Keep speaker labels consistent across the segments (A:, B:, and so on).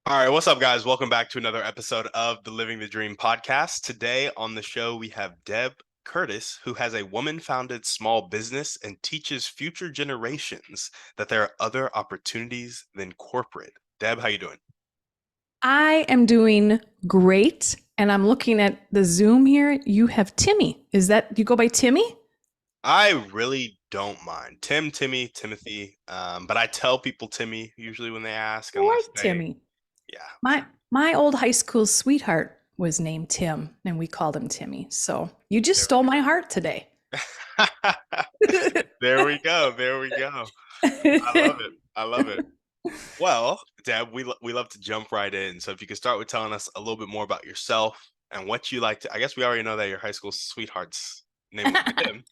A: All right, what's up, guys? Welcome back to another episode of the Living the Dream podcast. Today on the show, we have Deb Curtis, who has a woman-founded small business and teaches future generations that there are other opportunities than corporate. Deb, how you doing?
B: I am doing great. And I'm looking at the Zoom here. You have Timmy. You go by Timmy?
A: I really don't mind. Tim, Timmy, Timothy, but I tell people Timmy usually when they ask,
B: I
A: unless
B: like
A: they,
B: Timmy.
A: yeah.
B: My old high school sweetheart was named Tim, and we called him Timmy. So you just
A: There
B: stole my heart today.
A: we go. There we go. There we go. I love it. I love it. Well, Deb, we love to jump right in. So if you could start with telling us a little bit more about yourself and what you like to, I guess we already know that your high school sweetheart's name was Tim,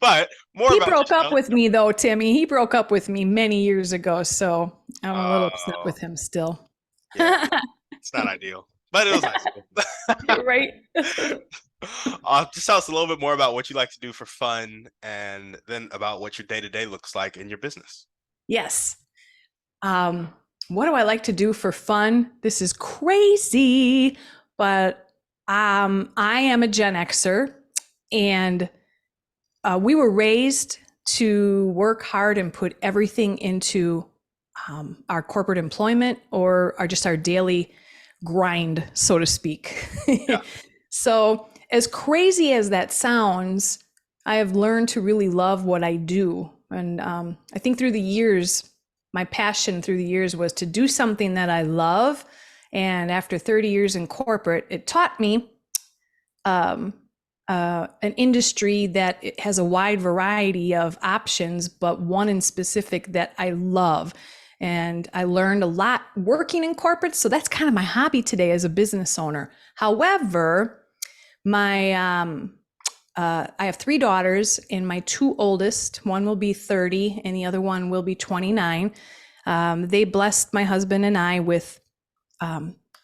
A: but more
B: He
A: about
B: broke up
A: yourself.
B: with me, though, Timmy. He broke up with me many years ago. So I'm a little upset
A: Oh,
B: with him still.
A: yeah, it's not ideal, but it was high school.
B: Right?
A: Just tell us a little bit more about what you like to do for fun and then about what your day to day looks like in your business.
B: Yes. Um, what do I like to do for fun? This is crazy, but I am a Gen Xer, and we were raised to work hard and put everything into our corporate employment or just our daily grind, so to speak.
A: Yeah.
B: So, as crazy as that sounds, I have learned to really love what I do. And I think through the years, my passion through the years was to do something that I love. And after 30 years in corporate, it taught me um, an industry that it has a wide variety of options, but one in specific that I love. And I learned a lot working in corporate. So that's kind of my hobby today as a business owner. However, my I have three daughters, and my two oldest, one will be 30 and the other one will be 29. They blessed my husband and I with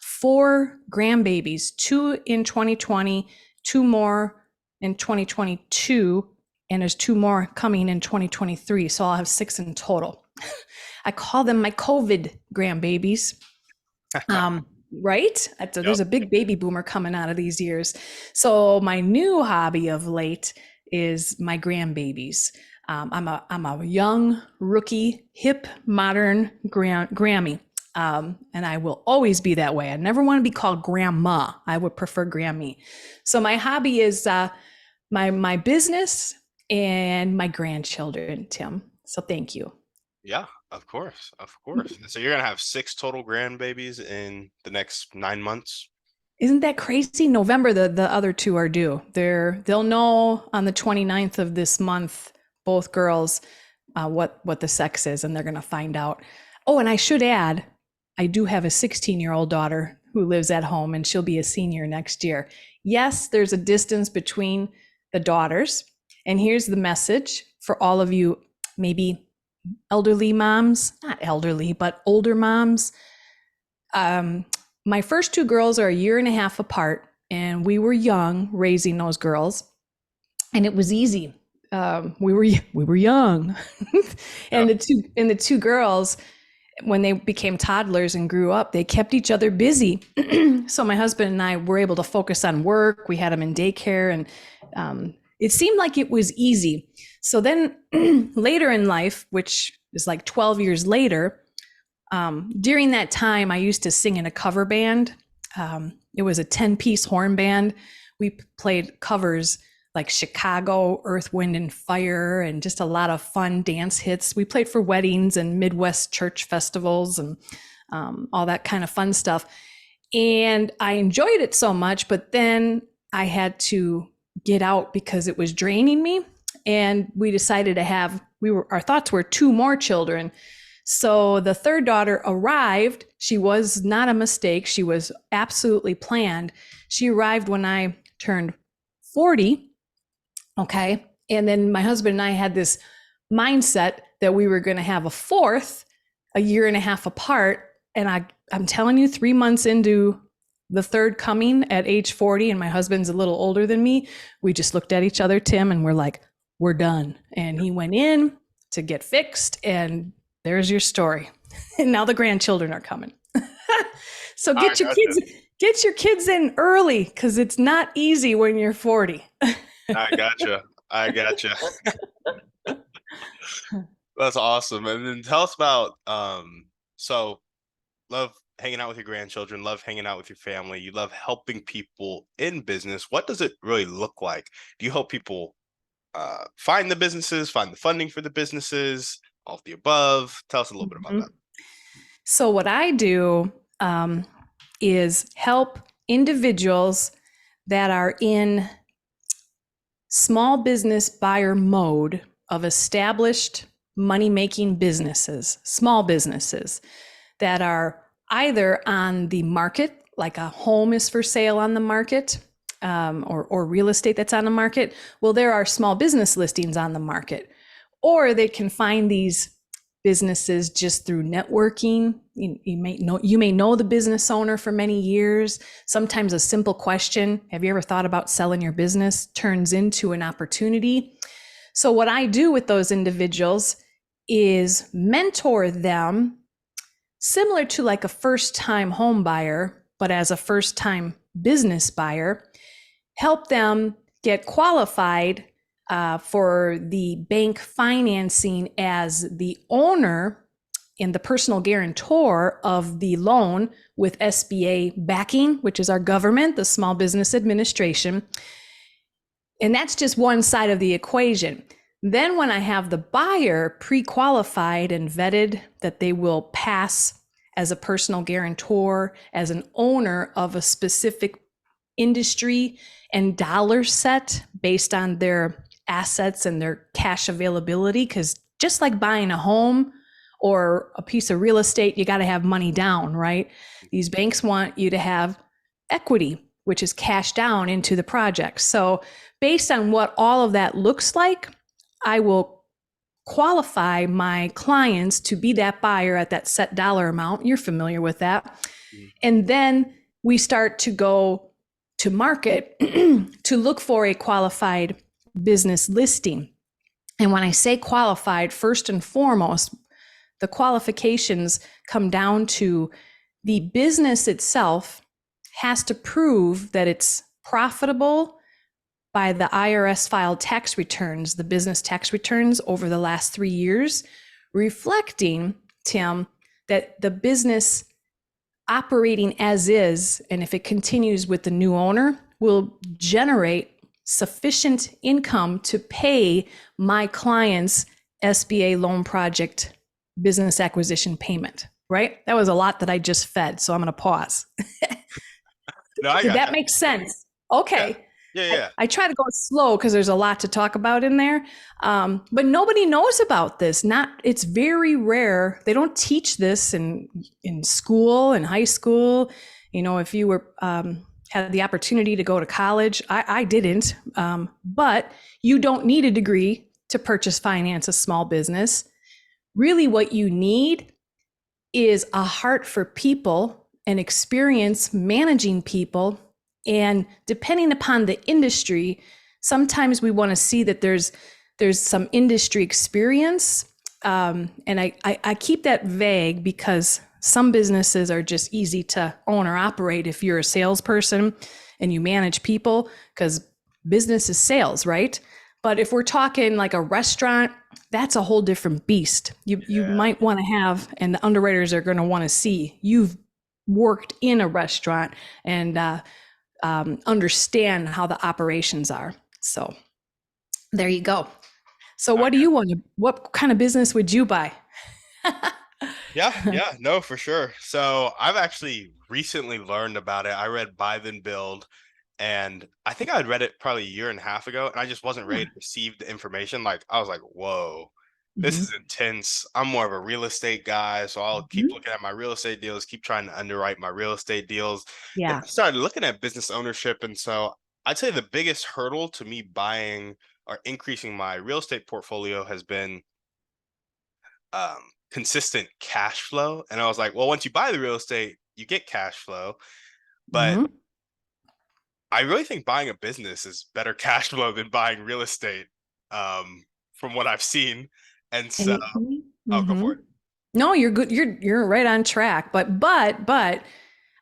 B: four grandbabies, two in 2020, two more in 2022, and there's two more coming in 2023. So I'll have six in total. I call them my COVID grandbabies. Um, right?
A: Yep.
B: There's a big baby boomer coming out of these years. So my new hobby of late is my grandbabies. I'm a young rookie, hip, modern Grammy. And I will always be that way. I never want to be called grandma. I would prefer Grammy. So my hobby is my business and my grandchildren, Tim. So thank you.
A: Yeah, of course, of course. So you're gonna have six total grandbabies in the next 9 months.
B: Isn't that crazy? November, the other two are due. They'll know on the 29th of this month, both girls, what the sex is, and they're gonna find out. Oh, and I should add, I do have a 16-year-old daughter who lives at home, and she'll be a senior next year. Yes, there's a distance between the daughters, and here's the message for all of you, maybe elderly moms, not elderly, but older moms. Um, my first two girls are a year and a half apart, and we were young raising those girls, and it was easy. We were young,
A: Yeah.
B: and the two girls, when they became toddlers and grew up, they kept each other busy. So my husband and I were able to focus on work. We had them in daycare, and it seemed like it was easy. So then later in life, which is like 12 years later, during that time, I used to sing in a cover band. It was a 10-piece horn band. We played covers like Chicago, Earth, Wind, and Fire, and just a lot of fun dance hits. We played for weddings and Midwest church festivals and all that kind of fun stuff. And I enjoyed it so much, but then I had to get out because it was draining me. And we decided to our thoughts were two more children. So the third daughter arrived. She was not a mistake. She was absolutely planned. She arrived when I turned 40. Okay. And then my husband and I had this mindset that we were going to have a fourth a year and a half apart. And I'm telling you, 3 months into the third coming at age 40, and my husband's a little older than me, we just looked at each other, Tim, and we're like, we're done. And he went in to get fixed, and there's your story. And now the grandchildren are coming. So
A: I gotcha.
B: get your kids in early because it's not easy when you're 40.
A: I gotcha. I gotcha. That's awesome. And then tell us about so love hanging out with your grandchildren, love hanging out with your family, you love helping people in business. What does it really look like? Do you help people find the businesses, find the funding for the businesses, all of the above? Tell us a little bit about that.
B: Mhm. So what I do is help individuals that are in small business buyer mode of established money making businesses, small businesses that are either on the market, like a home is for sale on the market, or real estate that's on the market. Well, there are small business listings on the market, or they can find these businesses just through networking. You may know the business owner for many years. Sometimes a simple question, have you ever thought about selling your business, turns into an opportunity. So what I do with those individuals is mentor them similar to like a first-time home buyer, but as a first-time business buyer, help them get qualified for the bank financing as the owner and the personal guarantor of the loan with SBA backing, which is our government, the Small Business Administration. And that's just one side of the equation. Then when I have the buyer pre-qualified and vetted that they will pass as a personal guarantor, as an owner of a specific industry and dollar set based on their assets and their cash availability, because just like buying a home or a piece of real estate, you got to have money down, right? These banks want you to have equity, which is cash down into the project. So based on what all of that looks like, I will qualify my clients to be that buyer at that set dollar amount. You're familiar with that.
A: Mhm.
B: And then we start to go to market to look for a qualified business listing. And when I say qualified, first and foremost, the qualifications come down to the business itself has to prove that it's profitable by the IRS filed tax returns, the business tax returns over the last 3 years, reflecting, Tim, that the business operating as is, and if it continues with the new owner, will generate sufficient income to pay my client's SBA loan project business acquisition payment, right? That was a lot that I just fed, so I'm going to pause.
A: No, I
B: Did
A: got
B: that
A: you.
B: make sense?
A: Yeah.
B: Okay.
A: Yeah,
B: I,
A: yeah.
B: I try to go slow because there's a lot to talk about in there. But nobody knows about this. It's very rare. They don't teach this in school, in high school. You know, if you were had the opportunity to go to college, I didn't. But you don't need a degree to purchase finance a small business. Really, what you need is a heart for people, an experience managing people. And depending upon the industry, sometimes we want to see that there's some industry experience. And I keep that vague because some businesses are just easy to own or operate if you're a salesperson and you manage people, because business is sales, right? But if we're talking like a restaurant, that's a whole different beast. You
A: Yeah.
B: might want to have, and the underwriters are going to want to see you've worked in a restaurant and understand how the operations are. So there you go. So
A: I
B: what do you want to? What kind of business would you buy?
A: Yeah, yeah, no, for sure. So I've actually recently learned about it. I read Buy Then Build, and I think I had read it probably a year and a half ago, and I just wasn't ready to receive the information. Like I was like, whoa, this
B: Mm-hmm.
A: is intense. I'm more of a real estate guy, so I'll keep
B: Mm-hmm.
A: looking at my real estate deals, keep trying to underwrite my real estate deals. Then
B: Yeah.
A: I started looking at business ownership, and so I'd say the biggest hurdle to me buying or increasing my real estate portfolio has been um, consistent cash flow. And I was like, well, once you buy the real estate, you get cash flow. But
B: Mm-hmm.
A: I really think buying a business is better cash flow than buying real estate, from what I've seen. And so, oh, go
B: Mm-hmm.
A: for it.
B: No, you're good. You're right on track. But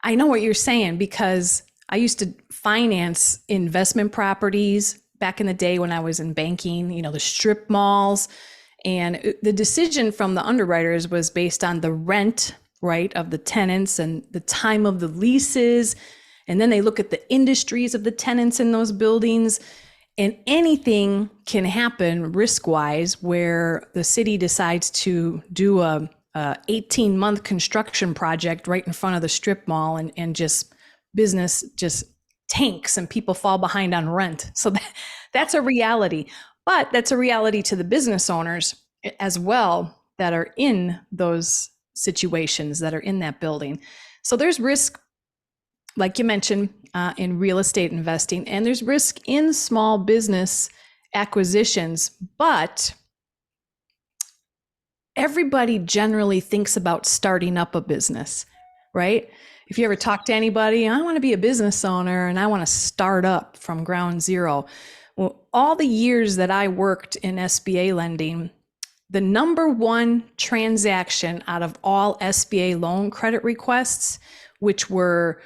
B: I know what you're saying because I used to finance investment properties back in the day when I was in banking, the strip malls. And the decision from the underwriters was based on the rent, right, of the tenants and the time of the leases. And then they look at the industries of the tenants in those buildings. And anything can happen risk wise where the city decides to do a 18-month construction project right in front of the strip mall and just business just tanks and people fall behind on rent. So that's a reality. But that's a reality to the business owners as well that are in those situations, that are in that building. So there's risk, like you mentioned, in real estate investing, and there's risk in small business acquisitions. But everybody generally thinks about starting up a business, right? If you ever talk to anybody, I want to be a business owner and I want to start up from ground zero. Well, all the years that I worked in SBA lending, the number one transaction out of all SBA loan credit requests, which were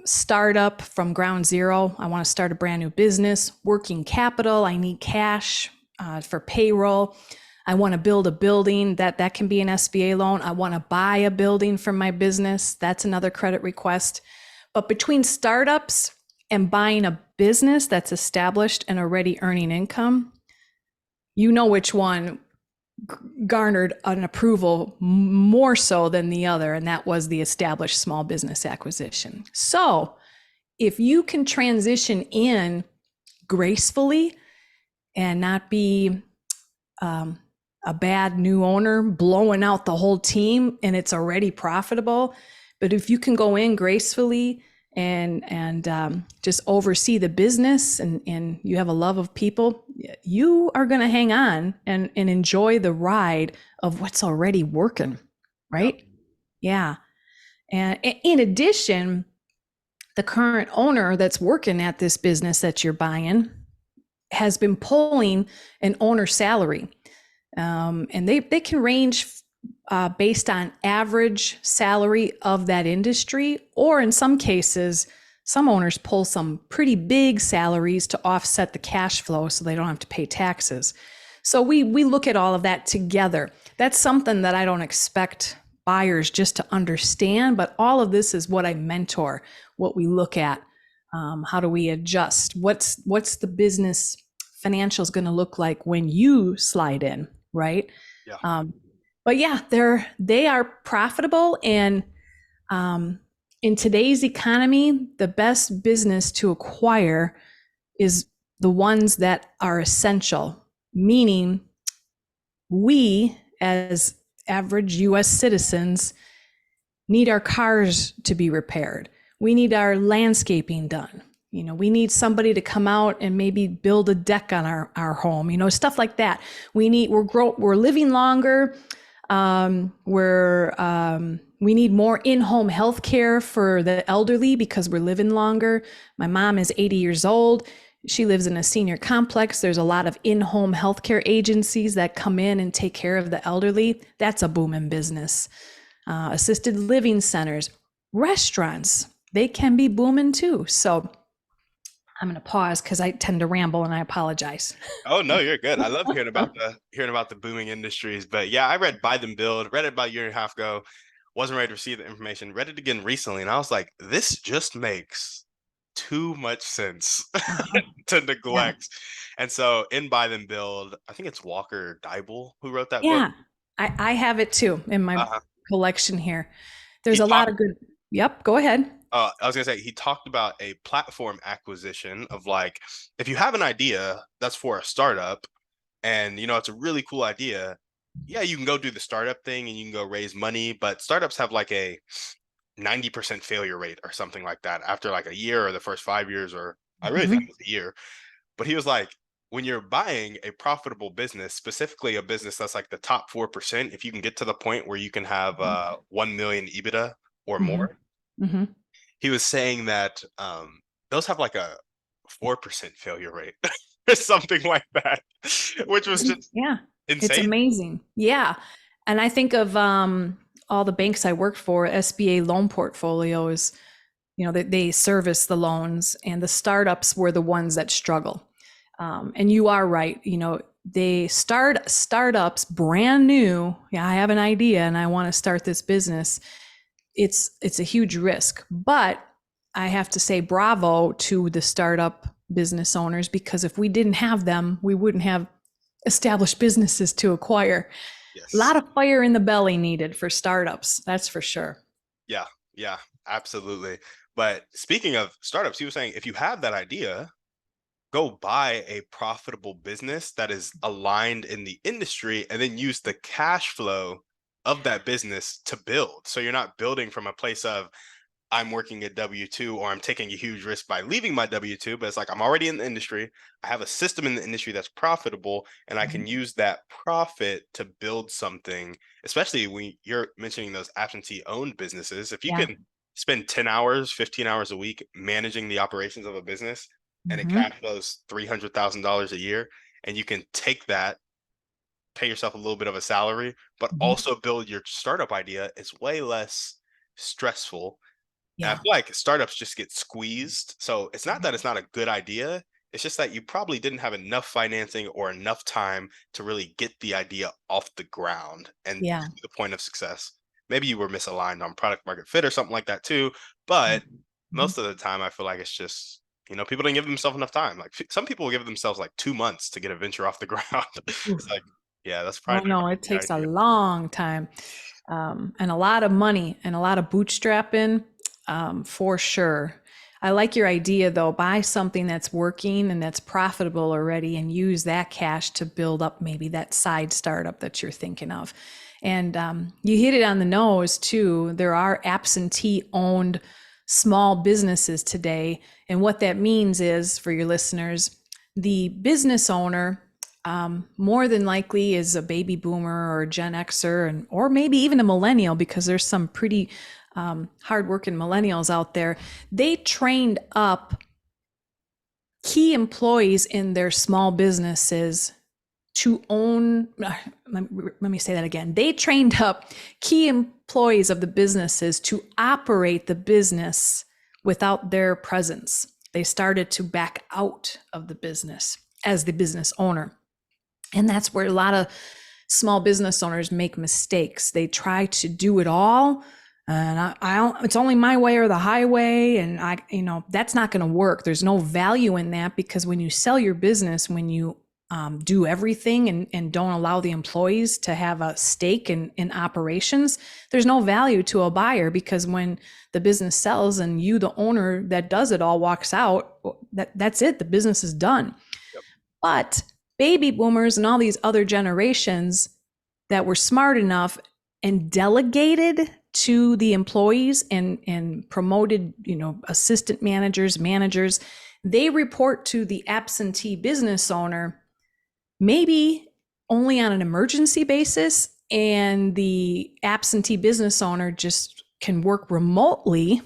B: startup from ground zero. I want to start a brand new business, working capital. I need cash for payroll. I want to build a building that can be an SBA loan. I want to buy a building for my business. That's another credit request. But between startups and buying a business that's established and already earning income, you know which one garnered an approval more so than the other, and that was the established small business acquisition. So if you can transition in gracefully and not be a bad new owner blowing out the whole team and it's already profitable, but if you can go in gracefully and just oversee the business and you have a love of people, you are going to hang on and enjoy the ride of what's already working, right?
A: Yep.
B: Yeah. And in addition, the current owner that's working at this business that you're buying has been pulling an owner salary. And they can range based on average salary of that industry, or in some cases, some owners pull some pretty big salaries to offset the cash flow so they don't have to pay taxes. So we look at all of that together. That's something that I don't expect buyers just to understand, but all of this is what I mentor, what we look at. How do we adjust? What's the business financials going to look like when you slide in, right?
A: Yeah.
B: But yeah, they are profitable, and in today's economy, the best business to acquire is the ones that are essential, meaning we as average US citizens need our cars to be repaired. We need our landscaping done. We need somebody to come out and maybe build a deck on our home, stuff like that. We're living longer. We need more in-home health care for the elderly because we're living longer. My mom is 80 years old. She lives in a senior complex. There's a lot of in-home healthcare agencies that come in and take care of the elderly. That's a booming business. Assisted living centers, restaurants, they can be booming too. So I'm going to pause because I tend to ramble and I apologize.
A: Oh no, you're good. I love hearing about the booming industries. But yeah, I read Buy Them Build, read it about a year and a half ago, wasn't ready to receive the information, read it again recently, and I was like, this just makes too much sense to
B: Yeah.
A: neglect. And so in Buy Them Build, I think it's Walker Dybel who wrote that book.
B: Yeah. I have it too in my
A: Uh-huh.
B: collection here.
A: He
B: There's a lot
A: talked
B: of good. Yep. Go ahead.
A: I was gonna say he talked about a platform acquisition of like if you have an idea that's for a startup and it's a really cool idea, yeah, you can go do the startup thing and you can go raise money, but startups have like a 90% failure rate or something like that after like a year or the first 5 years, or I really think
B: Mhm.
A: it was a year. But he was like, when you're buying a profitable business, specifically a business that's like the top 4%, if you can get to the point where you can have 1 million EBITDA or
B: Mhm.
A: more,
B: Mhm.
A: he was saying that those have like a 4% failure rate or something like that, which was just
B: Yeah. It's
A: insane.
B: amazing. Yeah. And I think of all the banks I worked for, SBA loan portfolios, they service the loans, and the startups were the ones that struggle. And you are right, they start startups brand new. Yeah, I have an idea and I want to start this business. It's a huge risk, but I have to say bravo to the startup business owners, because if we didn't have them, we wouldn't have established businesses to acquire. A
A: Yes.
B: lot of fire in the belly needed for startups, that's for sure.
A: Yeah. Yeah. Absolutely. But speaking of startups, you were saying if you have that idea, go buy a profitable business that is aligned in the industry and then use the cash flow of that business to build. So you're not building from a place of I'm working at W2 or I'm taking a huge risk by leaving my W2, but it's like I'm already in the industry. I have a system in the industry that's profitable and I can use that profit to build something, especially when you're mentioning those absentee owned businesses. If you
B: Yeah.
A: can spend 10 hours, 15 hours a week managing the operations of a business and it
B: Mm-hmm.
A: cash flows $300,000 a year, and you can take that, pay yourself a little bit of a salary, but
B: Mm-hmm.
A: also build your startup idea, it's way less stressful. And I
B: Yeah.
A: feel like startups just get squeezed. So it's not that it's not a good idea. It's just that you probably didn't have enough financing or enough time to really get the idea off the ground and
B: Yeah.
A: to the point of success. Maybe you were misaligned on product market fit or something like that too. But
B: Mm-hmm.
A: most of the time, I feel like it's just, people didn't give themselves enough time. Like some people will give themselves like 2 months to get a venture off the ground. It's like, yeah, that's
B: Oh
A: probably not
B: no,
A: a
B: it
A: good
B: takes a
A: idea.
B: long time, and a lot of money and a lot of bootstrapping, for sure. I like your idea though. Buy something that's working and that's profitable already, and use that cash to build up maybe that side startup that you're thinking of. And you hit it on the nose too. There are absentee-owned small businesses today, and what that means is, for your listeners, the business owner more than likely is a baby boomer or a Gen Xer, or maybe even a millennial, because there's some pretty hardworking millennials out there. They trained up key employees in their small businesses to own. Let me say that again. They trained up key employees of the businesses to operate the business without their presence. They started to back out of the business as the business owner. And that's where a lot of small business owners make mistakes. They try to do it all. And I don't, it's only my way or the highway. And that's not going to work. There's no value in that, because when you sell your business, when you do everything and don't allow the employees to have a stake in operations, there's no value to a buyer, because when the business sells and you, the owner that does it all, walks out, that's it. The business is done.
A: Yep.
B: But baby boomers and all these other generations that were smart enough and delegated to the employees and promoted, assistant managers, they report to the absentee business owner, maybe only on an emergency basis. And the absentee business owner just can work remotely,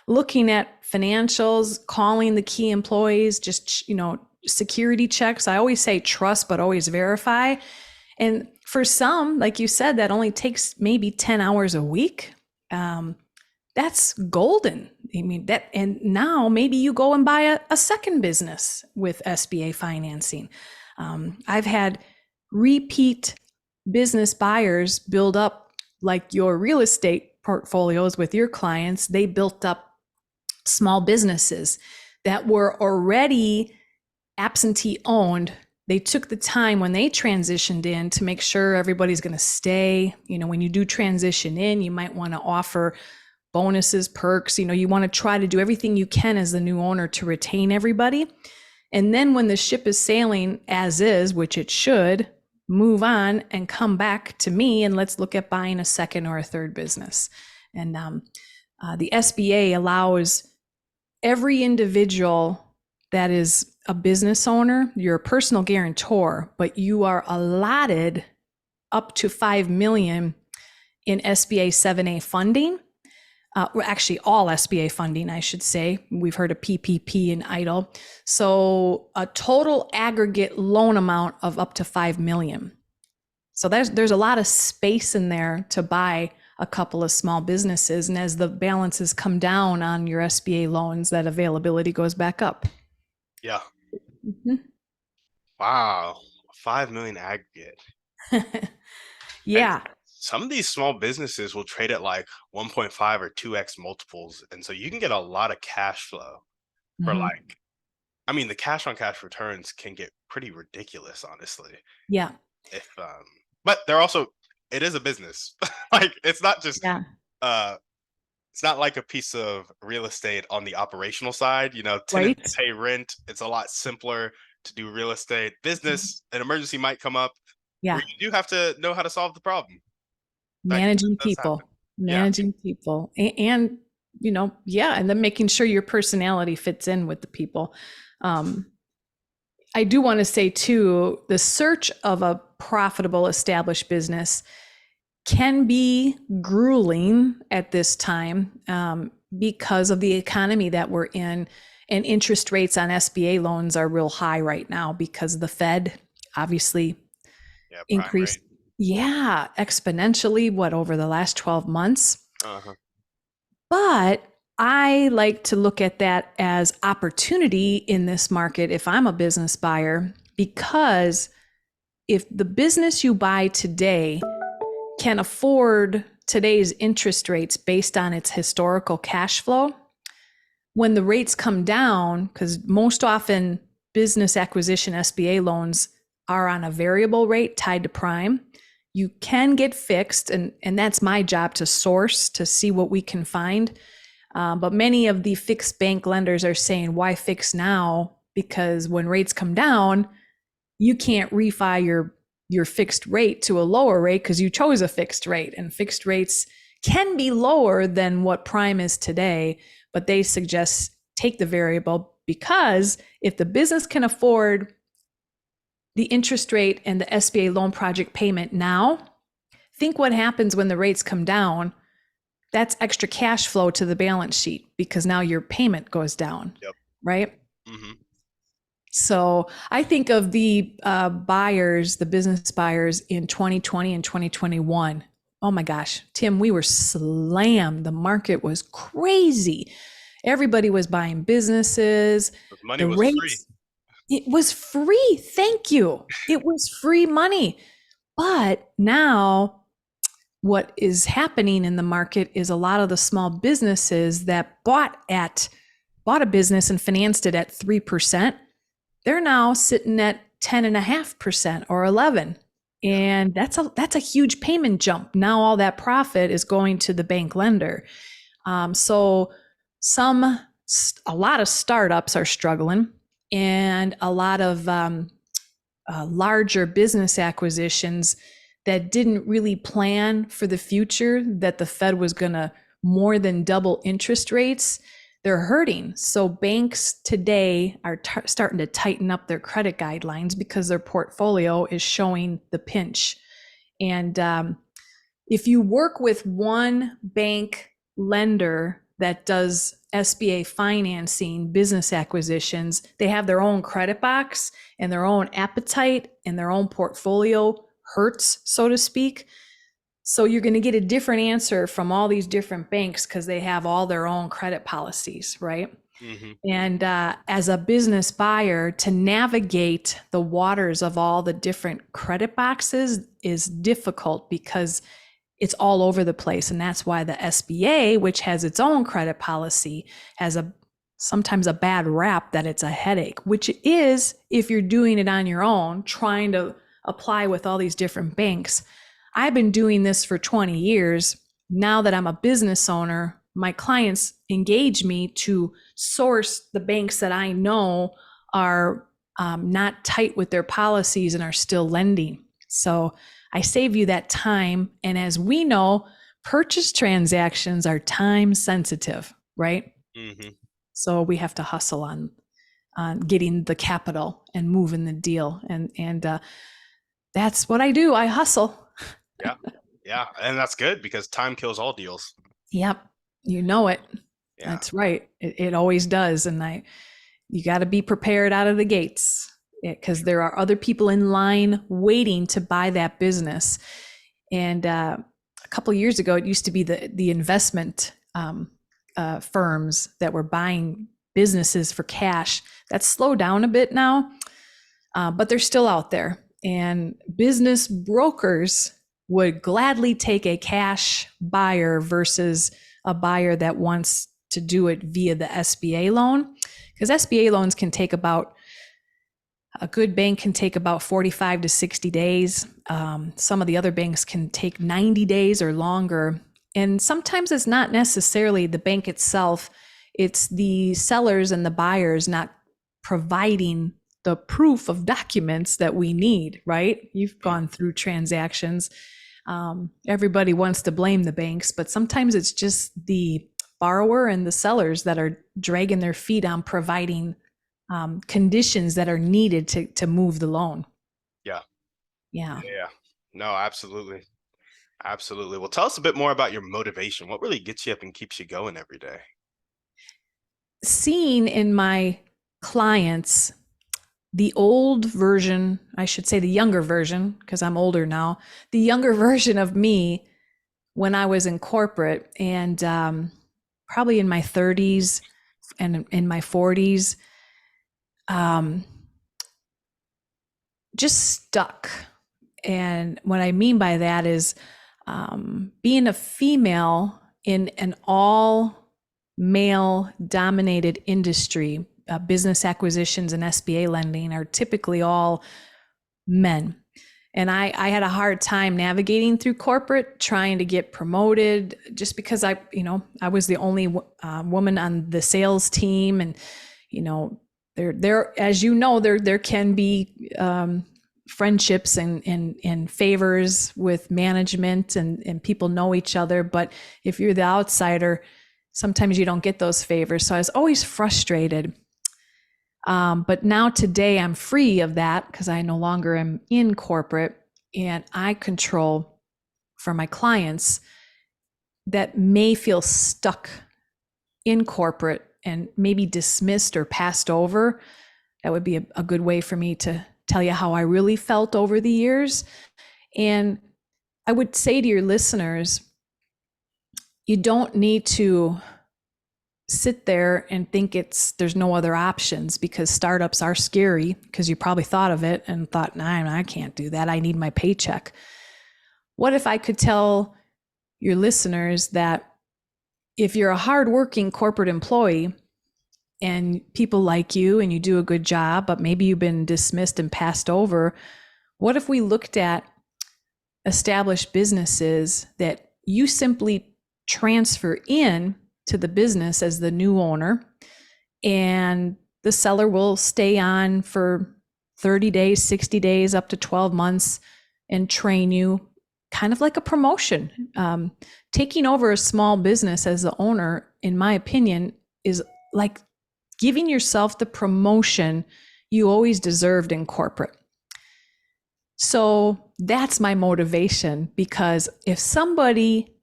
B: looking at financials, calling the key employees, just, security checks. I always say trust, but always verify. And for some, like you said, that only takes maybe 10 hours a week. That's golden. I mean, and now maybe you go and buy a second business with SBA financing. I've had repeat business buyers build up, like your real estate portfolios with your clients. They built up small businesses that were already absentee owned. They took the time when they transitioned in to make sure everybody's going to stay. When you do transition in, you might want to offer bonuses, perks. You want to try to do everything you can as the new owner to retain everybody. And then when the ship is sailing as is, which it should, move on and come back to me, and let's look at buying a second or a third business. And the SBA allows every individual that is a business owner, you're a personal guarantor, but you are allotted up to $5 million in SBA 7A funding. Actually, all SBA funding, I should say. We've heard of PPP and EIDL. So a total aggregate loan amount of up to $5 million. So there's a lot of space in there to buy a couple of small businesses. And as the balances come down on your SBA loans, that availability goes back up.
A: Yeah.
B: Mhm.
A: Wow. 5 million aggregate. And
B: Yeah,
A: some of these small businesses will trade at like 1.5 or 2x multiples. And so you can get a lot of cash flow for
B: hmm,
A: like, I mean, the cash on cash returns can get pretty ridiculous, honestly.
B: yeah,
A: If but they're also, it is a business. Like it's not just
B: yeah,
A: uh it's not like a piece of real estate on the operational side. Tenants
B: right.
A: pay rent. It's a lot simpler to do real estate. Business, an emergency might come up where
B: Yeah,
A: you do have to know how to solve the problem. That
B: managing
A: does happen.
B: people,
A: Yeah.
B: managing people, and yeah, and then making sure your personality fits in with the people. Um, I do want to say too, the search of a profitable established business can be grueling at this time because of the economy that we're in. And interest rates on SBA loans are real high right now because the Fed obviously
A: Yeah, prime
B: increased,
A: rate.
B: yeah, exponentially, what, over the last 12 months.
A: Uh-huh.
B: But I like to look at that as opportunity in this market if I'm a business buyer, because if the business you buy today can afford today's interest rates based on its historical cash flow, when the rates come down, because most often business acquisition SBA loans are on a variable rate tied to prime, you can get fixed. And that's my job to source to see what we can find. But many of the fixed bank lenders are saying, why fix now? Because when rates come down, you can't refi your fixed rate to a lower rate because you chose a fixed rate, and fixed rates can be lower than what prime is today, but they suggest take the variable, because if the business can afford the interest rate and the SBA loan project payment now, think what happens when the rates come down. That's extra cash flow to the balance sheet because now your payment goes down,
A: Yep.
B: right?
A: Hmm.
B: So I think of the buyers, the business buyers in 2020 and 2021. Oh my gosh, Tim, we were slammed. The market was crazy. Everybody was buying businesses.
A: Money
B: The
A: was free.
B: rates, it was free. Thank you. It was free money. But now what is happening in the market is a lot of the small businesses that bought a business and financed it at 3%, they're now sitting at 10.5% or 11.
A: Yeah.
B: And that's a huge payment jump. Now all that profit is going to the bank lender. So some a lot of startups are struggling, and a lot of larger business acquisitions that didn't really plan for the future, that the Fed was going to more than double interest rates, they're hurting. So banks today are starting to tighten up their credit guidelines because their portfolio is showing the pinch. And if you work with one bank lender that does SBA financing, business acquisitions, they have their own credit box and their own appetite, and their own portfolio hurts, so to speak. So you're going to get a different answer from all these different banks because they have all their own credit policies, right?
A: Hmm.
B: And as a business buyer, to navigate the waters of all the different credit boxes is difficult because it's all over the place. And that's why the SBA, which has its own credit policy, has sometimes a bad rap that it's a headache, which it is if you're doing it on your own, trying to apply with all these different banks. I've been doing this for 20 years. Now that I'm a business owner, my clients engage me to source the banks that I know are not tight with their policies and are still lending. So I save you that time. And as we know, purchase transactions are time sensitive, right?
A: Hmm.
B: So we have to hustle on getting the capital and moving the deal. And that's what I do. I hustle.
A: Yeah. Yeah. And that's good because time kills all deals.
B: Yep. You know it.
A: Yeah.
B: That's right. It always does. And you got to be prepared out of the gates. because there are other people in line waiting to buy that business. And a couple of years ago, it used to be the investment firms that were buying businesses for cash. That's slowed down a bit now, but they're still out there. And business brokers would gladly take a cash buyer versus a buyer that wants to do it via the SBA loan, because SBA loans can take about, a good bank can take about 45 to 60 days. Some of the other banks can take 90 days or longer. And sometimes it's not necessarily the bank itself, it's the sellers and the buyers not providing the proof of documents that we need, right? You've gone through transactions. Everybody wants to blame the banks, but sometimes it's just the borrower and the sellers that are dragging their feet on providing conditions that are needed to move the loan.
A: Yeah.
B: Yeah.
A: Yeah. No, absolutely. Absolutely. Well, tell us a bit more about your motivation. What really gets you up and keeps you going every day?
B: Seeing in my clients the old version, I should say the younger version, because I'm older now, the younger version of me when I was in corporate and probably in my 30s and in my 40s, just stuck. And what I mean by that is being a female in an all male dominated industry, business acquisitions and SBA lending are typically all men. And I had a hard time navigating through corporate, trying to get promoted, just because I was the only woman on the sales team, and there as there can be friendships and favors with management, and people know each other, but if you're the outsider, sometimes you don't get those favors. So I was always frustrated. But now today I'm free of that because I no longer am in corporate, and I control for my clients that may feel stuck in corporate and maybe dismissed or passed over. That would be a good way for me to tell you how I really felt over the years. And I would say to your listeners, you don't need to sit there and think there's no other options, because startups are scary, because you probably thought of it and thought, nah, I can't do that. I need my paycheck. What if I could tell your listeners that if you're a hardworking corporate employee and people like you and you do a good job, but maybe you've been dismissed and passed over, what if we looked at established businesses that you simply transfer in to the business as the new owner, and the seller will stay on for 30 days, 60 days, up to 12 months and train you, kind of like a promotion. Taking over a small business as the owner, in my opinion, is like giving yourself the promotion you always deserved in corporate. So that's my motivation, because if somebody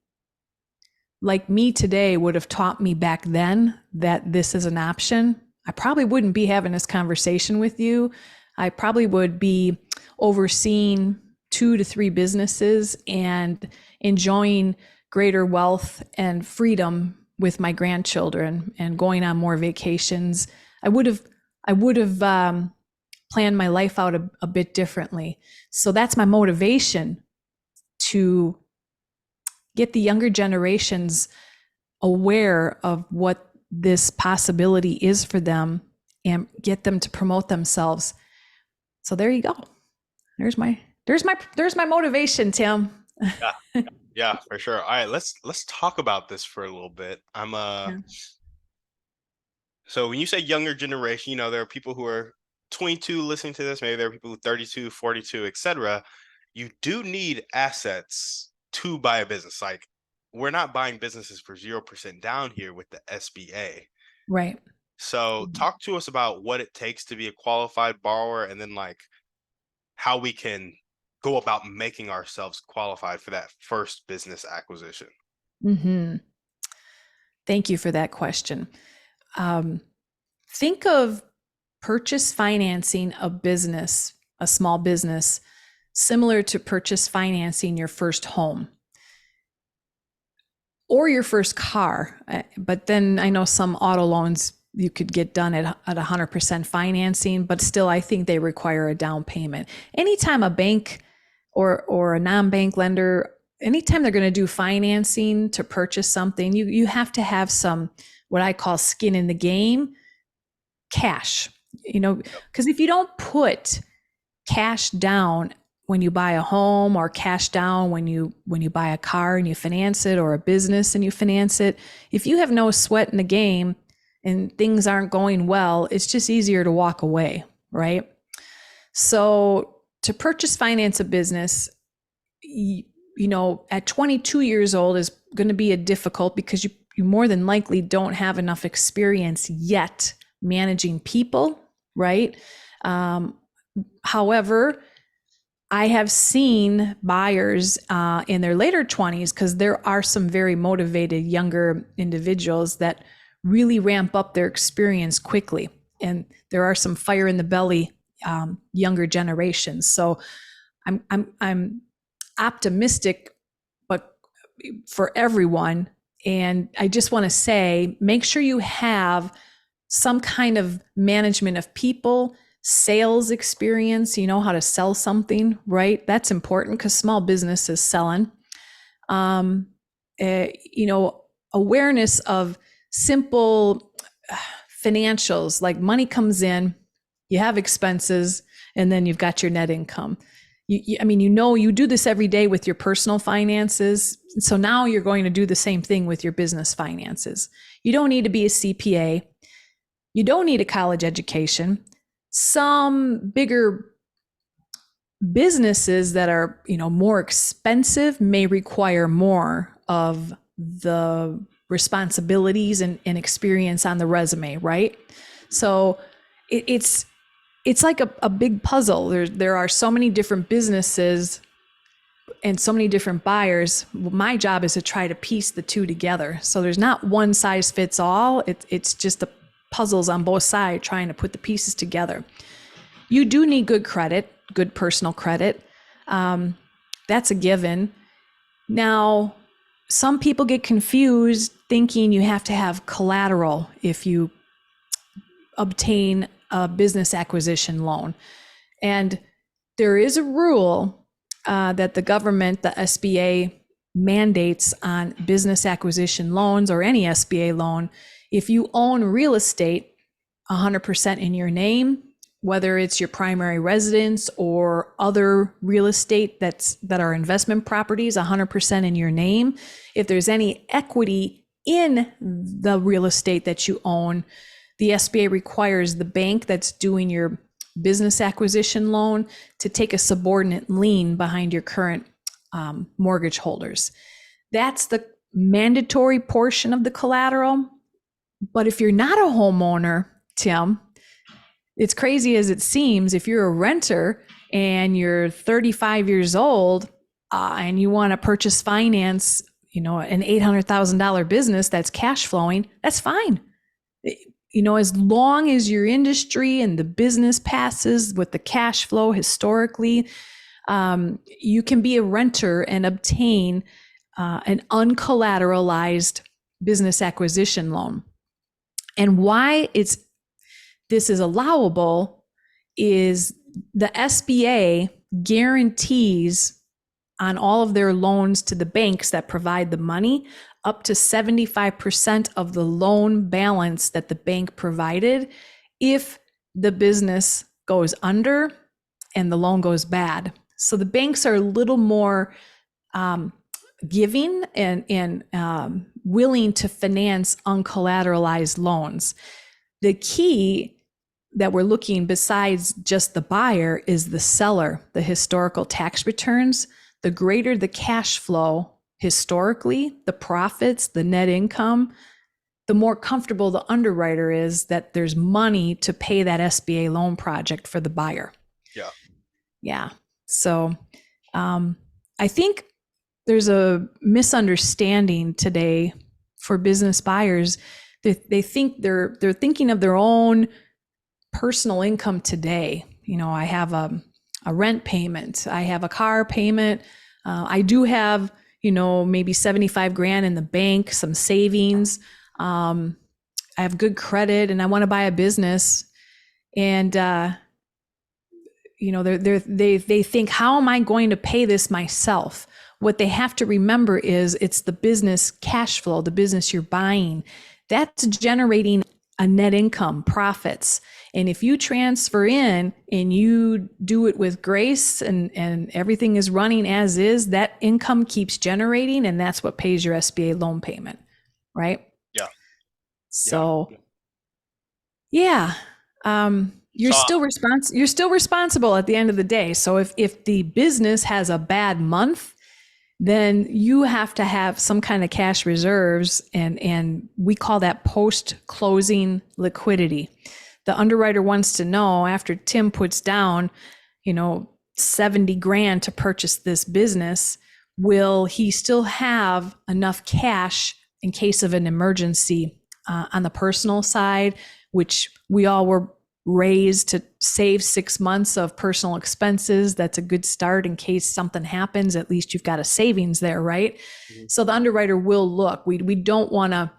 B: like me today would have taught me back then that this is an option, I probably wouldn't be having this conversation with you. I probably would be overseeing 2 to 3 businesses and enjoying greater wealth and freedom with my grandchildren and going on more vacations. I would have planned my life out a bit differently. So that's my motivation, to get the younger generations aware of what this possibility is for them and get them to promote themselves. So there you go. There's my motivation, Tim.
A: Yeah, yeah, for sure. All right, let's talk about this for a little bit.
B: Yeah.
A: So when you say younger generation, there are people who are 22 listening to this, maybe there are people who are 32, 42, etc. You do need assets to buy a business. Like, we're not buying businesses for 0% down here with the SBA.
B: Right.
A: So talk to us about what it takes to be a qualified borrower, and then like how we can go about making ourselves qualified for that first business acquisition.
B: Mm-hmm. Thank you for that question. Think of purchase financing a business, a small business, similar to purchase financing your first home or your first car. But then I know some auto loans you could get done at 100% financing, but still I think they require a down payment. Anytime a bank or a non-bank lender, anytime they're going to do financing to purchase something, you have to have some what I call skin in the game, cash. Because if you don't put cash down when you buy a home, or cash down when you buy a car and you finance it, or a business and you finance it, if you have no sweat in the game and things aren't going well, it's just easier to walk away, right? So to purchase finance a business, at 22 years old is going to be a difficult, because you more than likely don't have enough experience yet managing people, right? However, I have seen buyers in their later 20s, because there are some very motivated younger individuals that really ramp up their experience quickly. And there are some fire in the belly younger generations. So I'm optimistic, but for everyone. And I just want to say, make sure you have some kind of management of people, sales experience, how to sell something, right? That's important, because small business is selling. Awareness of simple financials, like money comes in, you have expenses, and then you've got your net income. You do this every day with your personal finances. So now you're going to do the same thing with your business finances. You don't need to be a CPA. You don't need a college education. Some bigger businesses that are, more expensive may require more of the responsibilities and experience on the resume, right? So it's like a big puzzle. There are so many different businesses and so many different buyers. My job is to try to piece the two together. So there's not one size fits all. It's just the puzzles on both sides, trying to put the pieces together. You do need good credit, good personal credit. That's a given. Now, some people get confused thinking you have to have collateral if you obtain a business acquisition loan. And there is a rule that the government, the SBA, mandates on business acquisition loans, or any SBA loan. If you own real estate 100% in your name, whether it's your primary residence or other real estate that are investment properties 100% in your name, if there's any equity in the real estate that you own, the SBA requires the bank that's doing your business acquisition loan to take a subordinate lien behind your current mortgage holders. That's the mandatory portion of the collateral. But if you're not a homeowner, Tim, it's crazy as it seems, if you're a renter and you're 35 years old and you want to purchase finance, an $800,000 business that's cash flowing, that's fine. As long as your industry and the business passes with the cash flow historically, you can be a renter and obtain an uncollateralized business acquisition loan. And why this is allowable is the SBA guarantees on all of their loans to the banks that provide the money up to 75% of the loan balance that the bank provided if the business goes under and the loan goes bad. So the banks are a little more giving and willing to finance uncollateralized loans. The key that we're looking besides just the buyer is the seller, the historical tax returns. The greater the cash flow historically, the profits, the net income, the more comfortable the underwriter is that there's money to pay that SBA loan project for the buyer.
A: Yeah.
B: Yeah. So I think there's a misunderstanding today for business buyers. They think they're thinking of their own personal income today. I have a rent payment, I have a car payment, I do have, maybe 75 grand in the bank, some savings. I have good credit and I want to buy a business. And, they think, how am I going to pay this myself? What they have to remember is it's the business cash flow, the business you're buying, that's generating a net income, profits. And if you transfer in and you do it with grace and everything is running as is, that income keeps generating, and that's what pays your SBA loan payment, right?
A: Yeah.
B: So, yeah. You're
A: So
B: still responsible at the end of the day. So if the business has a bad month, then you have to have some kind of cash reserves, and we call that post-closing liquidity. The underwriter wants to know, after Tim puts down, 70 grand to purchase this business, will he still have enough cash in case of an emergency on the personal side, which we all were raised to save 6 months of personal expenses. That's a good start in case something happens. At least you've got a savings there, right? Mm-hmm. So the underwriter will look. We don't want to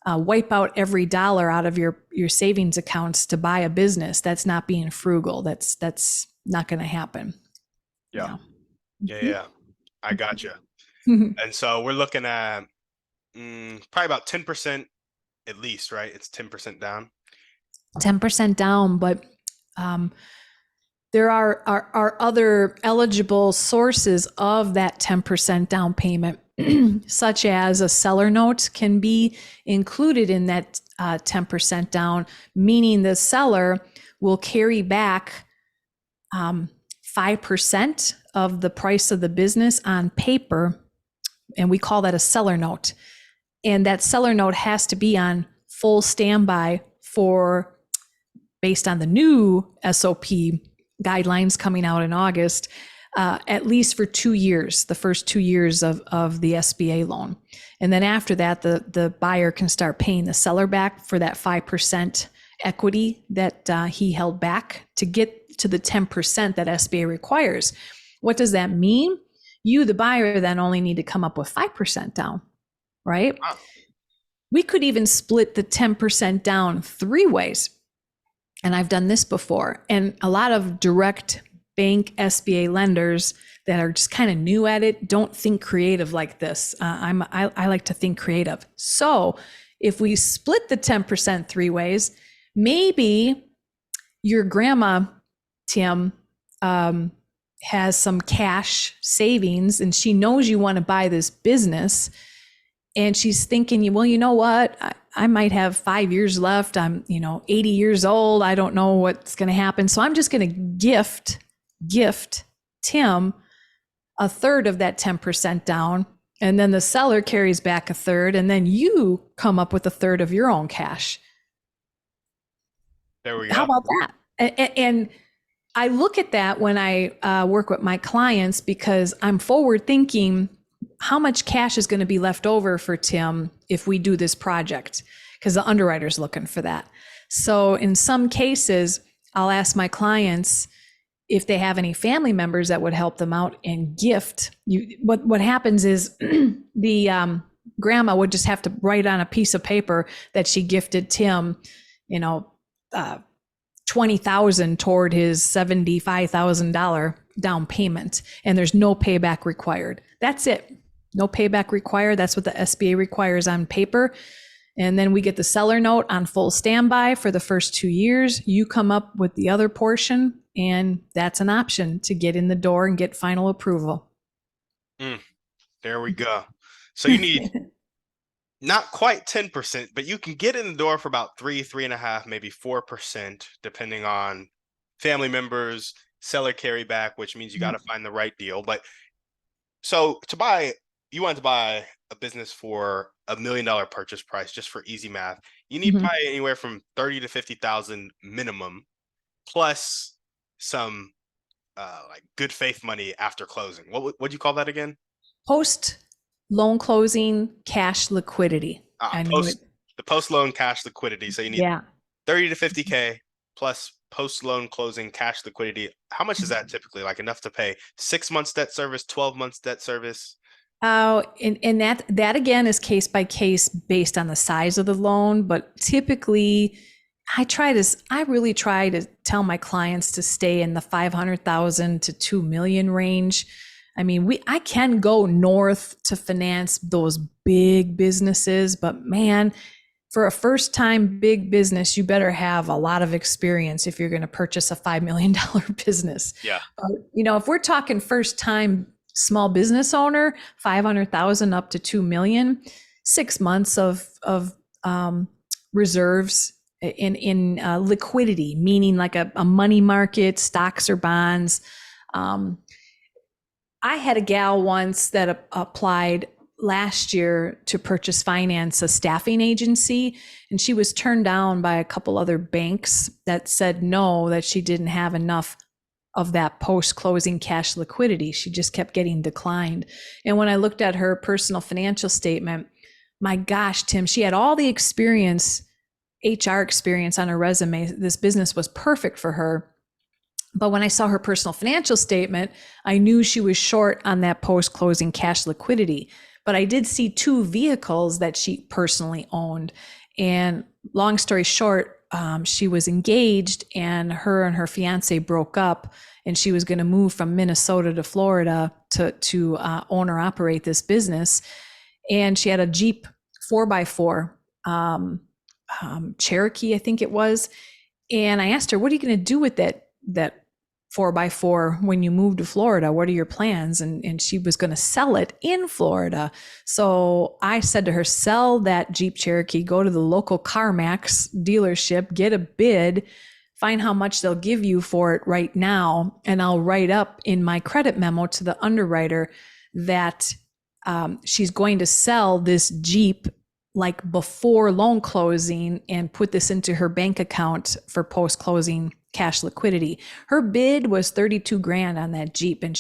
B: wipe out every dollar out of your savings accounts to buy a business. That's not being frugal. That's not going to happen.
A: Yeah. Yeah. I got you. And so we're looking at probably about 10% at least, right? It's 10% down.
B: 10% down, but there are other eligible sources of that 10% down payment, such as a seller note can be included in that 10% down, meaning the seller will carry back 5% of the price of the business on paper, and we call that a seller note. And that seller note has to be on full standby for, based on the new SOP guidelines coming out in August, at least for 2 years, the first 2 years of the SBA loan. And then after that, the buyer can start paying the seller back for that 5% equity that he held back to get to the 10% that SBA requires. What does that mean? You, the buyer, then only need to come up with 5% down, right? Wow. We could even split the 10% down 3 ways. And I've done this before. And a lot of direct bank SBA lenders that are just kind of new at it don't think creative like this. I like to think creative. So if we split the 10% 3 ways, maybe your grandma, Tim, has some cash savings and she knows you want to buy this business. And she's thinking, well, you know what? I might have 5 years left. I'm, 80 years old. I don't know what's going to happen. So I'm just going to gift Tim a third of that 10% down. And then the seller carries back a third. And then you come up with a third of your own cash.
A: There we go.
B: How about that? And I look at that when I work with my clients because I'm forward thinking, how much cash is going to be left over for Tim if we do this project? Because the underwriter's looking for that. So in some cases, I'll ask my clients if they have any family members that would help them out and gift. What happens is the grandma would just have to write on a piece of paper that she gifted Tim, $20,000 toward his $75,000 down payment, and there's no payback required. That's it. No payback required. That's what the SBA requires on paper. And then we get the seller note on full standby for the first 2 years. You come up with the other portion, and that's an option to get in the door and get final approval.
A: There we go. So you need not quite 10%, but you can get in the door for about 3.5, maybe 4%, depending on family members, seller carryback, which means you got to find the right deal. But so you want to buy a business for $1 million purchase price, just for easy math. You need probably anywhere from 30 to 50,000 minimum, plus some like good faith money after closing. What'd you call that again?
B: Post loan closing cash liquidity.
A: The post loan cash liquidity. So you need 30 to 50K plus post loan closing cash liquidity. How much is that typically? Like enough to pay 6 months debt service, 12 months debt service?
B: Oh, and that again is case by case based on the size of the loan, but typically I really try to tell my clients to stay in the 500,000 to 2 million range. I mean, I can go north to finance those big businesses, but man, for a first time big business, you better have a lot of experience if you're going to purchase a $5 million business.
A: Yeah.
B: If we're talking first time small business owner, 500,000 up to 2 million, 6 months of reserves in liquidity, meaning like a money market, stocks or bonds. I had a gal once that applied last year to purchase finance a staffing agency, and she was turned down by a couple other banks that said no, that she didn't have enough of that post-closing cash liquidity. She just kept getting declined. And when I looked at her personal financial statement, my gosh, Tim, she had all the experience, HR experience on her resume. This business was perfect for her. But when I saw her personal financial statement, I knew she was short on that post-closing cash liquidity. But I did see two vehicles that she personally owned. And long story short, she was engaged and her fiance broke up, and she was going to move from Minnesota to Florida to own or operate this business. And she had a Jeep 4x4, Cherokee, I think it was. And I asked her, what are you going to do with that 4x4 when you move to Florida? What are your plans? And she was going to sell it in Florida. So I said to her, sell that Jeep Cherokee, go to the local CarMax dealership, get a bid, find how much they'll give you for it right now. And I'll write up in my credit memo to the underwriter that she's going to sell this Jeep like before loan closing and put this into her bank account for post-closing cash liquidity. Her bid was 32 grand on that Jeep. And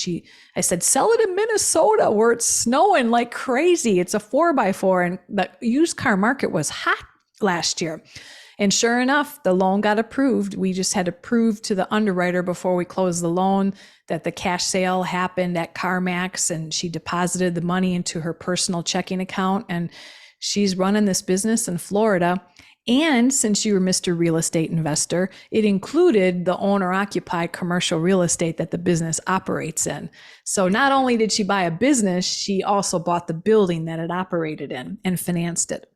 B: I said, sell it in Minnesota where it's snowing like crazy. It's a 4x4. And the used car market was hot last year. And sure enough, the loan got approved. We just had to prove to the underwriter before we closed the loan that the cash sale happened at CarMax, and she deposited the money into her personal checking account. And she's running this business in Florida. And since you were Mr. Real Estate Investor, it included the owner-occupied commercial real estate that the business operates in. So not only did she buy a business, she also bought the building that it operated in and financed it.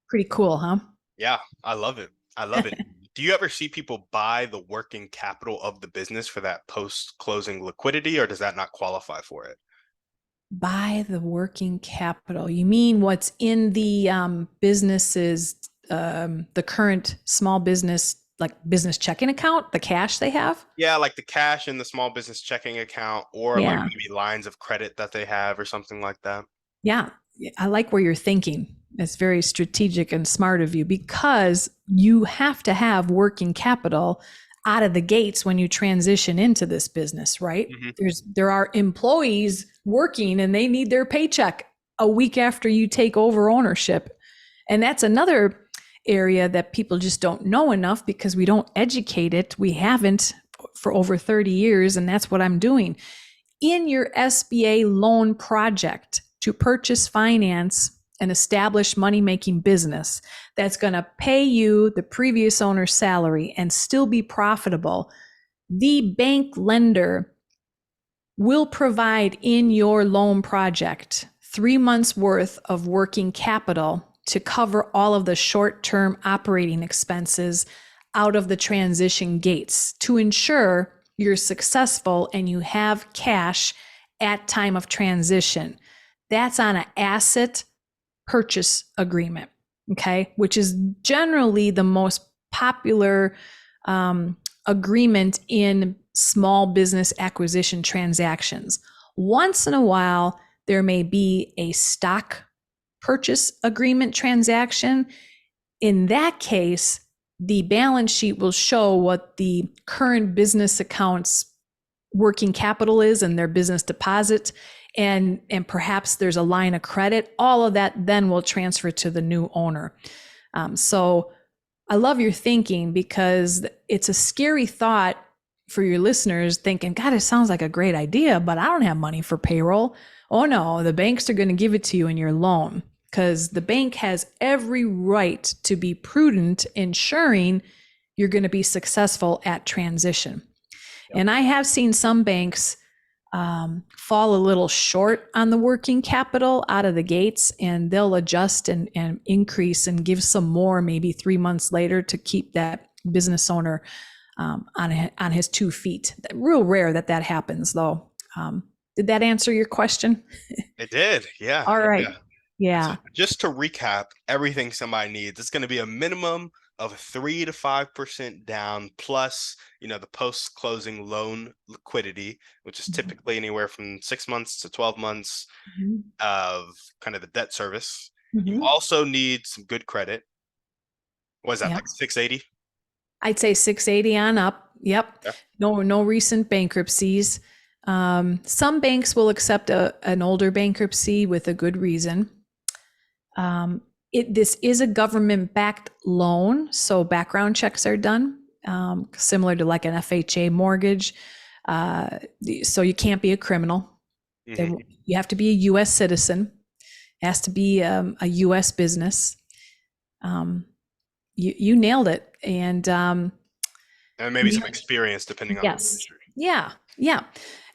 B: Pretty cool, huh?
A: Yeah, I love it. I love it. Do you ever see people buy the working capital of the business for that post-closing liquidity, or does that not qualify for it?
B: Buy the working capital. You mean what's in the business's the current small business, like business checking account, the cash they have?
A: Yeah, like the cash in the small business checking account, or like
B: Yeah.
A: maybe lines of credit that they have or something like that.
B: Yeah. I like where you're thinking. It's very strategic and smart of you, because you have to have working capital out of the gates when you transition into this business, right?
A: Mm-hmm.
B: There are employees working and they need their paycheck a week after you take over ownership. And that's another area that people just don't know enough, because we don't educate it. We haven't for over 30 years, and that's what I'm doing. In your SBA loan project to purchase, finance, and establish money-making business that's going to pay you the previous owner's salary and still be profitable, the bank lender will provide in your loan project 3 months worth of working capital to cover all of the short-term operating expenses out of the transition gates to ensure you're successful and you have cash at time of transition. That's on an asset purchase agreement, okay, which is generally the most popular agreement in small business acquisition transactions. Once in a while, there may be a stock purchase agreement transaction. In that case, the balance sheet will show what the current business accounts working capital is and their business deposit, and perhaps there's a line of credit. All of that then will transfer to the new owner. So I love your thinking because it's a scary thought for your listeners thinking, God, it sounds like a great idea, but I don't have money for payroll. Oh no, the banks are going to give it to you in your loan because the bank has every right to be prudent, ensuring you're going to be successful at transition.
A: Yep.
B: And I have seen some banks fall a little short on the working capital out of the gates, and they'll adjust and increase and give some more maybe 3 months later to keep that business owner on his 2 feet. Real rare that that happens, though. Did that answer your question?
A: It did. Yeah.
B: All right.
A: Yeah. So
B: Yeah.
A: just to recap, everything somebody needs, it's going to be a minimum of 3 to 5% down plus, the post-closing loan liquidity, which is typically anywhere from 6 months to 12 months
B: Mhm.
A: of kind of the debt service. You
B: Mhm.
A: also need some good credit. What is that,
B: Yeah.
A: like 680?
B: I'd say 680 on up. Yep.
A: Yeah.
B: No recent bankruptcies. Some banks will accept an older bankruptcy with a good reason. This is a government-backed loan, so background checks are done, similar to like an FHA mortgage. So you can't be a criminal.
A: Hmm.
B: You have to be a U.S. citizen. It has to be a U.S. business. You nailed it, and
A: And maybe some experience depending on the
B: yes,
A: industry.
B: yeah, yeah,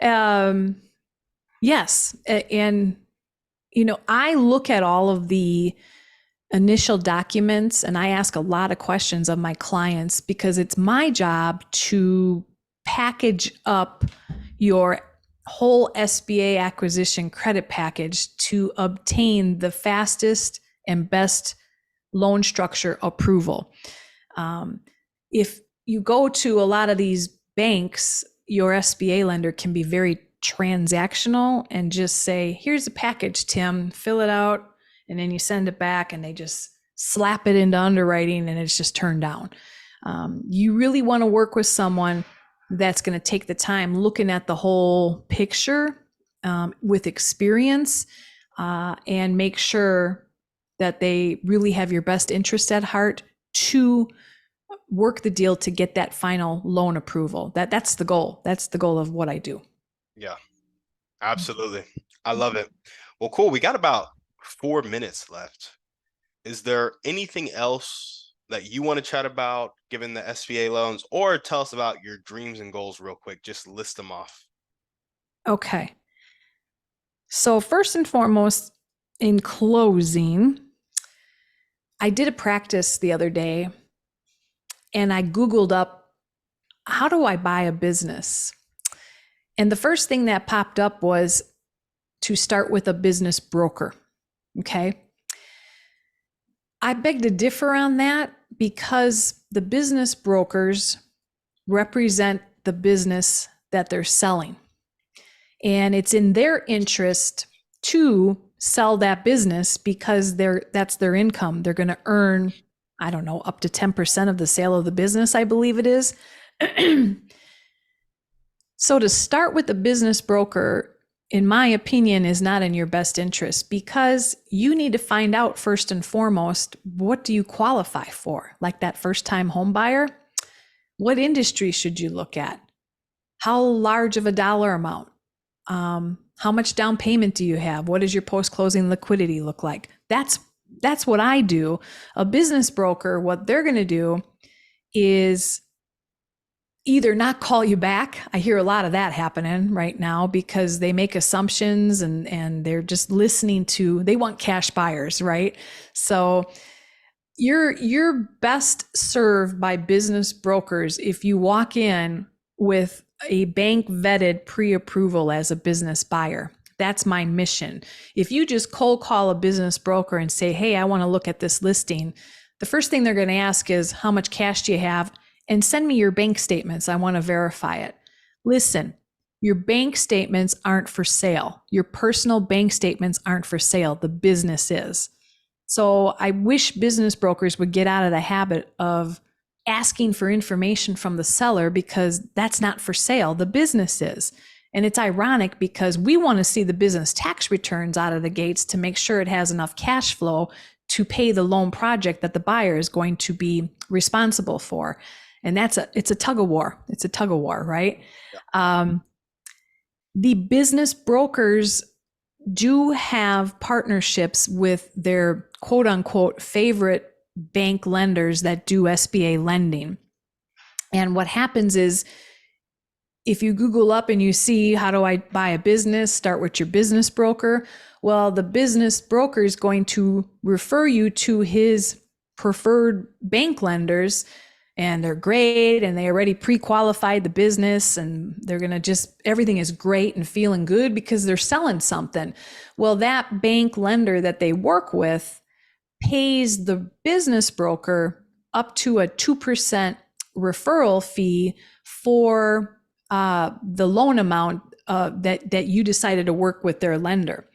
B: um, yes, and I look at all of the initial documents and I ask a lot of questions of my clients because it's my job to package up your whole SBA acquisition credit package to obtain the fastest and best loan structure approval. If you go to a lot of these banks, your SBA lender can be very transactional and just say, here's a package, Tim, fill it out. And then you send it back and they just slap it into underwriting and it's just turned down. You really want to work with someone that's going to take the time looking at the whole picture with experience and make sure that they really have your best interest at heart to work the deal to get that final loan approval. That's the goal. That's the goal of what I do.
A: Yeah, absolutely. I love it. Well, cool. We got about 4 minutes left. Is there anything else that you want to chat about given the SBA loans, or tell us about your dreams and goals real quick? Just list them off.
B: Okay. So, first and foremost, in closing, I did a practice the other day and I Googled up, how do I buy a business? And the first thing that popped up was to start with a business broker. Okay. I beg to differ on that because the business brokers represent the business that they're selling. And it's in their interest to sell that business because that's their income. They're going to earn, I don't know, up to 10% of the sale of the business, I believe it is. So to start with a business broker, in my opinion, is not in your best interest because you need to find out first and foremost, what do you qualify for? Like that first-time home buyer? What industry should you look at? How large of a dollar amount? How much down payment do you have? What does your post-closing liquidity look like? That's what I do. A business broker, what they're going to do is either not call you back. I hear a lot of that happening right now because they make assumptions and they're just listening to, they want cash buyers, right? So you're best served by business brokers if you walk in with a bank vetted pre-approval as a business buyer. That's my mission. If you just cold call a business broker and say, hey, I want to look at this listing, the first thing they're going to ask is, how much cash do you have? And send me your bank statements. I want to verify it. Listen, your bank statements aren't for sale. Your personal bank statements aren't for sale. The business is. So I wish business brokers would get out of the habit of asking for information from the seller because that's not for sale. The business is. And it's ironic because we want to see the business tax returns out of the gates to make sure it has enough cash flow to pay the loan project that the buyer is going to be responsible for. And it's a tug of war. It's a tug of war, right?
A: Yeah.
B: The business brokers do have partnerships with their quote unquote favorite bank lenders that do SBA lending. And what happens is, if you Google up and you see, how do I buy a business, start with your business broker. Well, the business broker is going to refer you to his preferred bank lenders, and they're great, and they already pre-qualified the business, and they're going to just, everything is great and feeling good because they're selling something. Well, that bank lender that they work with pays the business broker up to a 2% referral fee for the loan amount that you decided to work with their lender.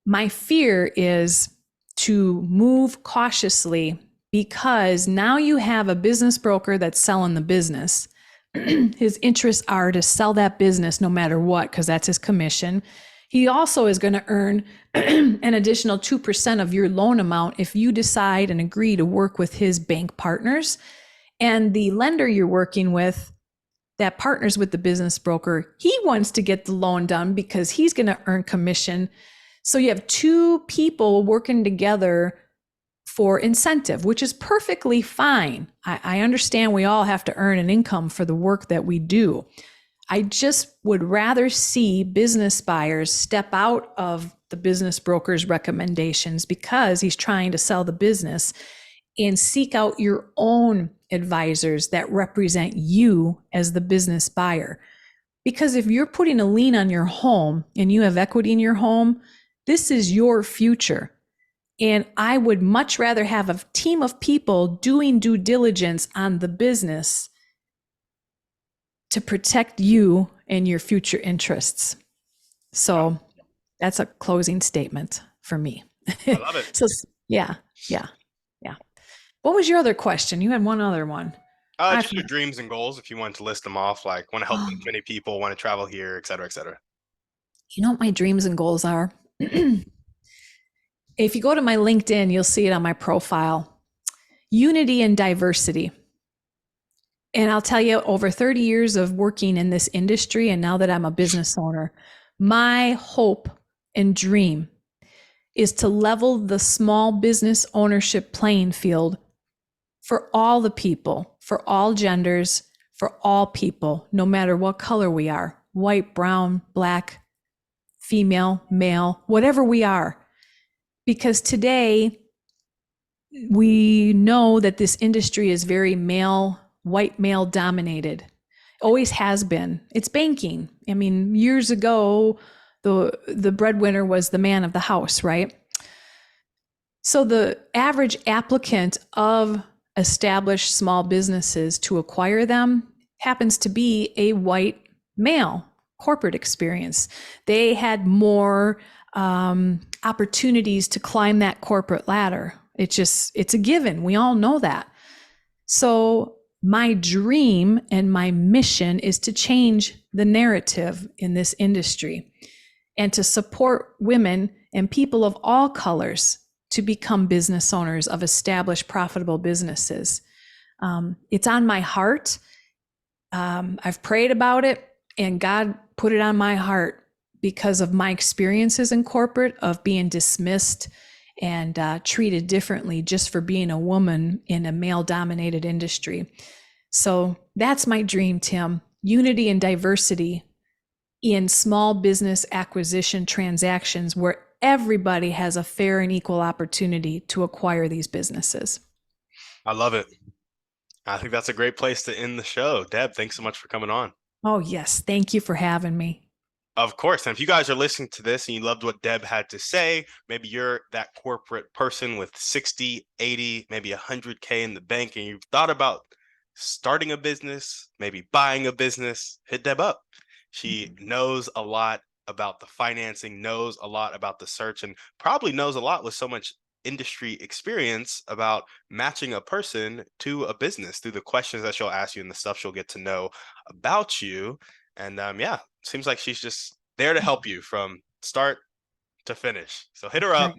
B: My fear is to move cautiously, because now you have a business broker that's selling the business. His interests are to sell that business no matter what, because that's his commission. He also is going to earn an additional 2% of your loan amount if you decide and agree to work with his bank partners. And the lender you're working with that partners with the business broker, he wants to get the loan done because he's going to earn commission. So you have two people working together for incentive, which is perfectly fine. I understand we all have to earn an income for the work that we do. I just would rather see business buyers step out of the business broker's recommendations because he's trying to sell the business, and seek out your own advisors that represent you as the business buyer. Because if you're putting a lien on your home and you have equity in your home, this is your future. And I would much rather have a team of people doing due diligence on the business to protect you and your future interests. So that's a closing statement for me.
A: I love it.
B: So yeah. What was your other question? You had one other one.
A: Just your dreams and goals, if you want to list them off, like want to help this many people, want to travel here, et cetera, et cetera.
B: You know what my dreams and goals are? If you go to my LinkedIn, you'll see it on my profile. Unity and diversity. And I'll tell you, over 30 years of working in this industry, and now that I'm a business owner, my hope and dream is to level the small business ownership playing field for all the people, for all genders, for all people, no matter what color we are, white, brown, black, female, male, whatever we are. Because today we know that this industry is very white male dominated. Always has been. It's banking. I mean, years ago, the breadwinner was the man of the house, right? So the average applicant of established small businesses to acquire them happens to be a white male corporate experience. They had more opportunities to climb that corporate ladder. It's a given. We all know that. So my dream and my mission is to change the narrative in this industry and to support women and people of all colors to become business owners of established, profitable businesses. It's on my heart. I've prayed about it, and God put it on my heart because of my experiences in corporate of being dismissed and treated differently just for being a woman in a male-dominated industry. So that's my dream, Tim. Unity and diversity in small business acquisition transactions where everybody has a fair and equal opportunity to acquire these businesses.
A: I love it. I think that's a great place to end the show. Deb, thanks so much for coming on.
B: Oh, yes. Thank you for having me.
A: Of course. And if you guys are listening to this and you loved what Deb had to say, maybe you're that corporate person with 60, 80, maybe 100K in the bank, and you've thought about starting a business, maybe buying a business, hit Deb up. She knows a lot about the financing, knows a lot about the search, and probably knows a lot with so much industry experience about matching a person to a business through the questions that she'll ask you and the stuff she'll get to know about you. And yeah, seems like she's just there to help you from start to finish. So hit her up,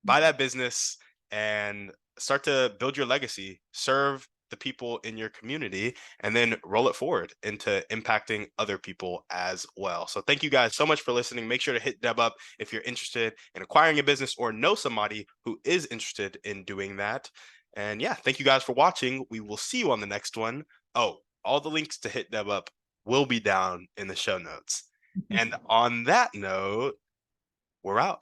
A: buy that business, and start to build your legacy, serve the people in your community, and then roll it forward into impacting other people as well. So thank you guys so much for listening. Make sure to hit Deb up if you're interested in acquiring a business or know somebody who is interested in doing that. And yeah, thank you guys for watching. We will see you on the next one. Oh, all the links to hit Deb up will be down in the show notes. And on that note, we're out.